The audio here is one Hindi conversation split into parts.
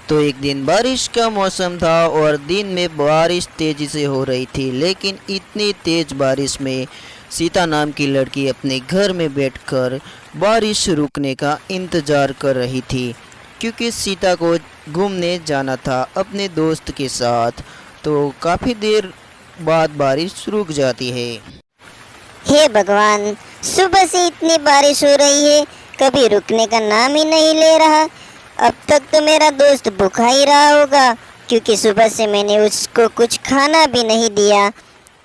तो एक दिन बारिश का मौसम था और दिन में बारिश तेज़ी से हो रही थी, लेकिन इतनी तेज़ बारिश में सीता नाम की लड़की अपने घर में बैठकर बारिश रुकने का इंतज़ार कर रही थी, क्योंकि सीता को घूमने जाना था अपने दोस्त के साथ। तो काफ़ी देर बाद बारिश रुक जाती है। हे भगवान, सुबह से इतनी बारिश हो रही है, कभी रुकने का नाम ही नहीं ले रहा। अब तक तो मेरा दोस्त भूखा ही रहा होगा, क्योंकि सुबह से मैंने उसको कुछ खाना भी नहीं दिया।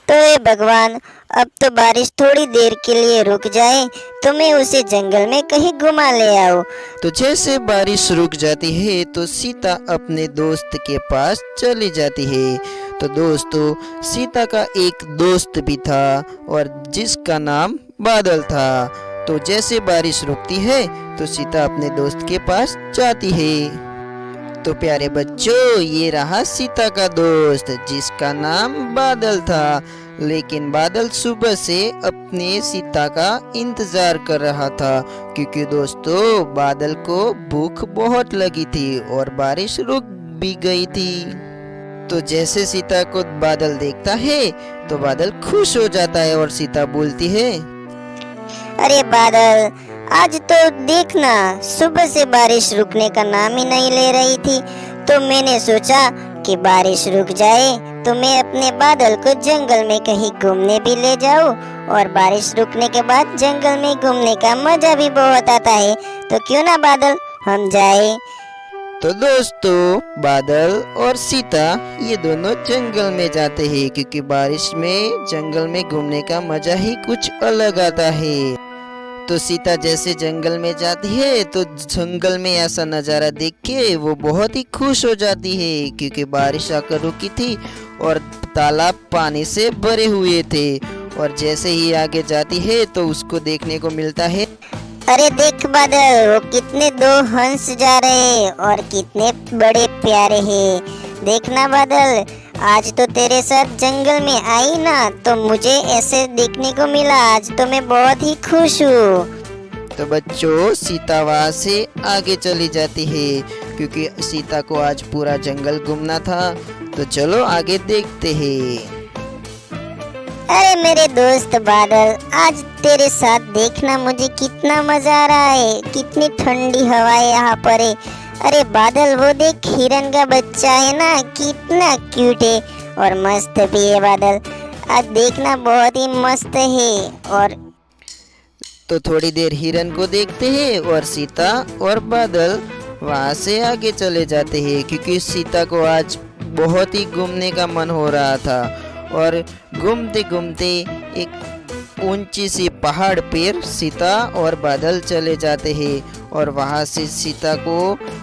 तो हे भगवान, अब तो बारिश थोड़ी देर के लिए रुक जाए तो मैं उसे जंगल में कहीं घुमा ले आऊं। तो जैसे बारिश रुक जाती है तो सीता अपने दोस्त के पास चली जाती है। तो दोस्तों, सीता का एक दोस्त भी था और जिसका नाम बादल था। तो जैसे बारिश रुकती है तो सीता अपने दोस्त के पास जाती है। तो प्यारे बच्चों, ये रहा सीता का दोस्त जिसका नाम बादल था। लेकिन बादल सुबह से अपने सीता का इंतजार कर रहा था, क्योंकि दोस्तों बादल को भूख बहुत लगी थी और बारिश रुक भी गई थी। तो जैसे सीता को बादल देखता है तो बादल खुश हो जाता है और सीता बोलती है, अरे बादल, आज तो देखना, सुबह से बारिश रुकने का नाम ही नहीं ले रही थी। तो मैंने सोचा कि बारिश रुक जाए तो मैं अपने बादल को जंगल में कहीं घूमने भी ले जाऊं, और बारिश रुकने के बाद जंगल में घूमने का मजा भी बहुत आता है। तो क्यों ना बादल, हम जाए। तो दोस्तों बादल और सीता ये दोनों जंगल में जाते हैं, क्योंकि बारिश में जंगल में घूमने का मजा ही कुछ अलग आता है। तो सीता जैसे जंगल में जाती है तो जंगल में ऐसा नज़ारा देख के वो बहुत ही खुश हो जाती है, क्योंकि बारिश आकर रुकी थी और तालाब पानी से भरे हुए थे। और जैसे ही आगे जाती है तो उसको देखने को मिलता है, अरे देख बादल, वो कितने दो हंस जा रहे हैं और कितने बड़े प्यारे हैं। देखना बादल, आज तो तेरे साथ जंगल में आई ना तो मुझे ऐसे देखने को मिला। आज तो मैं बहुत ही खुश हूँ। तो बच्चों सीता वहाँ से आगे चली जाती है, क्योंकि सीता को आज पूरा जंगल घूमना था। तो चलो आगे देखते हैं। अरे मेरे दोस्त बादल, आज तेरे साथ देखना मुझे कितना मजा आ रहा है। कितनी ठंडी हवाएं यहाँ पर है। अरे बादल, वो देख, हिरन का बच्चा है ना, कितना क्यूट है और मस्त भी है बादल। आज देखना बहुत ही मस्त है। और तो थोड़ी देर हिरन को देखते हैं और सीता और बादल वहाँ से आगे चले जाते हैं, क्योंकि सीता को आज बहुत ही घूमने का मन हो रहा था। और घूमते घूमते एक ऊंची सी पहाड़ पर सीता और बादल चले जाते हैं, और वहाँ से सीता को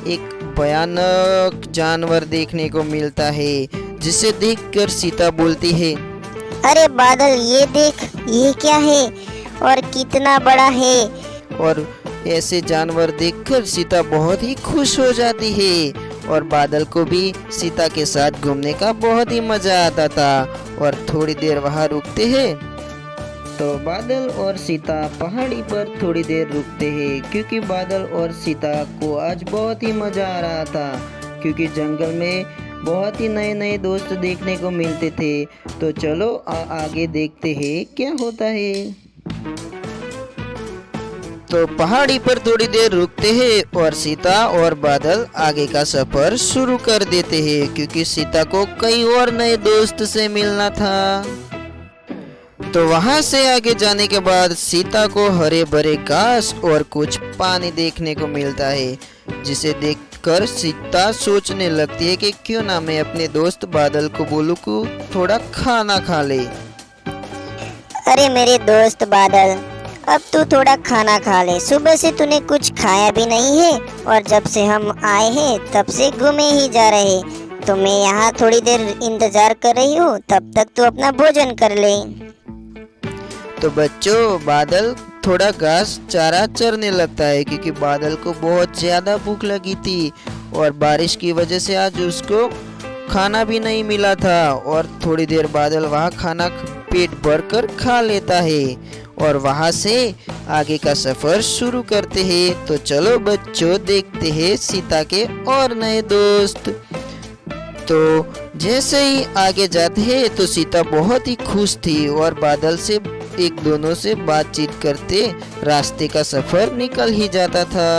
एक भयानक जानवर देखने को मिलता है, जिसे देखकर सीता बोलती है, अरे बादल, ये देख, ये क्या है और कितना बड़ा है। और ऐसे जानवर देखकर सीता बहुत ही खुश हो जाती है। और बादल को भी सीता के साथ घूमने का बहुत ही मजा आता था। और थोड़ी देर वहाँ रुकते हैं। तो बादल और सीता पहाड़ी पर थोड़ी देर रुकते हैं, क्योंकि बादल और सीता को आज बहुत ही मजा आ रहा था, क्योंकि जंगल में बहुत ही नए नए दोस्त देखने को मिलते थे। तो चलो आगे देखते हैं क्या होता है। तो पहाड़ी पर थोड़ी देर रुकते हैं और सीता और बादल आगे का सफर शुरू कर देते हैं, क्योंकि सीता को कई और नए दोस्त से मिलना था। तो वहां से आगे जाने के बाद सीता को हरे भरे घास और कुछ पानी देखने को मिलता है, जिसे देखकर सीता सोचने लगती है कि क्यों ना मैं अपने दोस्त बादल को बोलूं कि थोड़ा खाना खा ले। अरे मेरे दोस्त बादल, अब तू थोड़ा खाना खा ले। सुबह से तूने कुछ खाया भी नहीं है और जब से हम आए हैं तब से घूमे ही जा रहे। तो मैं यहाँ थोड़ी देर इंतजार कर रही हूँ, तब तक तू अपना भोजन कर ले। तो बच्चों बादल थोड़ा घास चारा चरने लगता है, क्योंकि बादल को बहुत ज़्यादा भूख लगी थी और बारिश की वजह से आज उसको खाना भी नहीं मिला था। और थोड़ी देर बादल वहाँ खाना पेट भरकर खा लेता है और वहाँ से आगे का सफर शुरू करते हैं। तो चलो बच्चों देखते हैं सीता के और नए दोस्त। तो जैसे ही आगे जाते हैं तो सीता बहुत ही खुश थी और बादल से एक दोनों से बातचीत करते रास्ते का सफर निकल ही जाता था।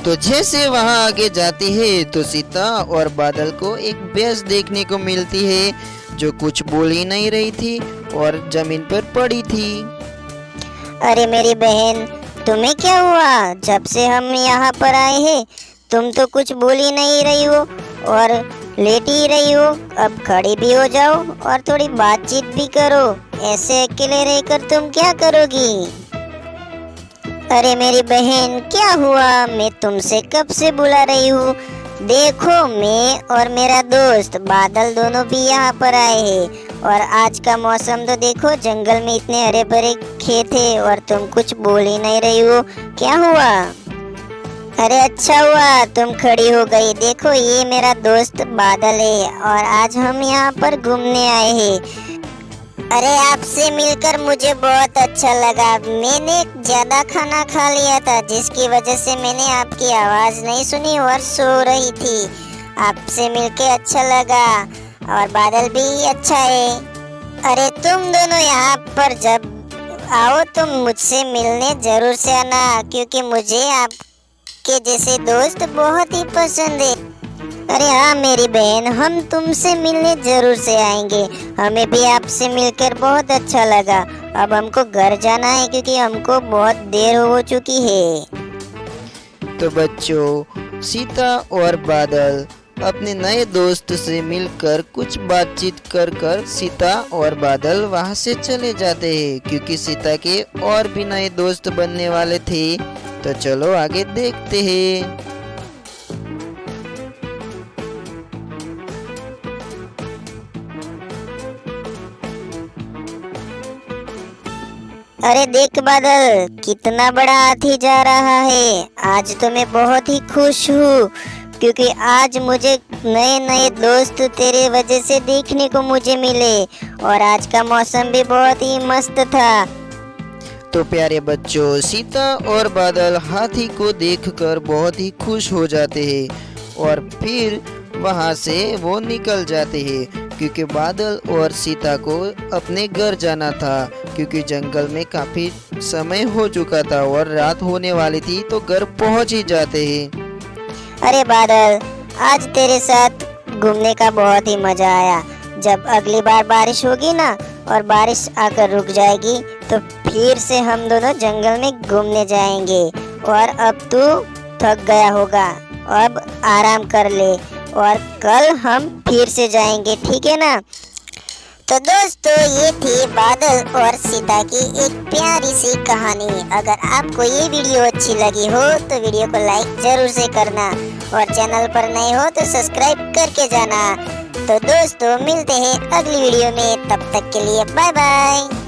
तो जैसे वहां आगे जाती है तो सीता और बादल को एक भैंस देखने को मिलती है जो कुछ बोल ही नहीं रही थी और जमीन पर पड़ी थी। अरे मेरी बहन, तुम्हें क्या हुआ? जब से हम यहाँ पर आए हैं तुम तो कुछ बोल ही नहीं रही हो और लेटी ही रही हो। अब खड़ी भी हो जाओ और थोड़ी बातचीत भी करो। ऐसे अकेले रहकर तुम क्या करोगी? अरे मेरी बहन, क्या हुआ? मैं तुमसे कब से बुला रही हूँ। देखो, मैं और मेरा दोस्त बादल दोनों भी यहाँ पर आए हैं और आज का मौसम तो देखो, जंगल में इतने हरे भरे खेत है और तुम कुछ बोल ही नहीं रही हो। क्या हुआ? अरे अच्छा हुआ तुम खड़ी हो गई। देखो, ये मेरा दोस्त बादल है और आज हम यहाँ पर घूमने आए हैं। अरे आपसे मिलकर मुझे बहुत अच्छा लगा। मैंने ज्यादा खाना खा लिया था जिसकी वजह से मैंने आपकी आवाज नहीं सुनी और सो रही थी। आपसे मिलके अच्छा लगा और बादल भी अच्छा है। अरे तुम दोनों यहाँ पर जब आओ तो मुझसे मिलने जरूर से आना, क्योंकि मुझे आपके जैसे दोस्त बहुत ही पसंद है। अरे हाँ मेरी बहन, हम तुमसे मिलने जरूर से आएंगे। हमें भी आपसे मिलकर बहुत अच्छा लगा। अब हमको घर जाना है क्योंकि हमको बहुत देर हो चुकी है। तो बच्चों, सीता और बादल अपने नए दोस्त से मिलकर कुछ बातचीत कर सीता और बादल वहां से चले जाते हैं, क्योंकि सीता के और भी नए दोस्त बनने वाले थे। तो चलो आगे देखते हैं। अरे देख बादल, कितना बड़ा हाथी जा रहा है। आज तो मैं बहुत ही खुश हूँ क्योंकि आज मुझे नए नए दोस्त तेरे वजह से देखने को मुझे मिले और आज का मौसम भी बहुत ही मस्त था। तो प्यारे बच्चों, सीता और बादल हाथी को देखकर बहुत ही खुश हो जाते हैं और फिर वहां से वो निकल जाते हैं, क्योंकि बादल और सीता को अपने घर जाना था, क्योंकि जंगल में काफी समय हो चुका था और रात होने वाली थी। तो घर पहुंच ही जाते हैं। अरे बादल, आज तेरे साथ घूमने का बहुत ही मजा आया। जब अगली बार बारिश होगी ना और बारिश आकर रुक जाएगी तो फिर से हम दोनों जंगल में घूमने जाएंगे। और अब तू थक गया होगा, अब आराम कर ले और कल हम फिर से जाएंगे, ठीक है ना? तो दोस्तों, ये थी बादल और सीता की एक प्यारी सी कहानी। अगर आपको ये वीडियो अच्छी लगी हो तो वीडियो को लाइक जरूर से करना और चैनल पर नए हो तो सब्सक्राइब करके जाना। तो दोस्तों, मिलते हैं अगली वीडियो में। तब तक के लिए बाय बाय।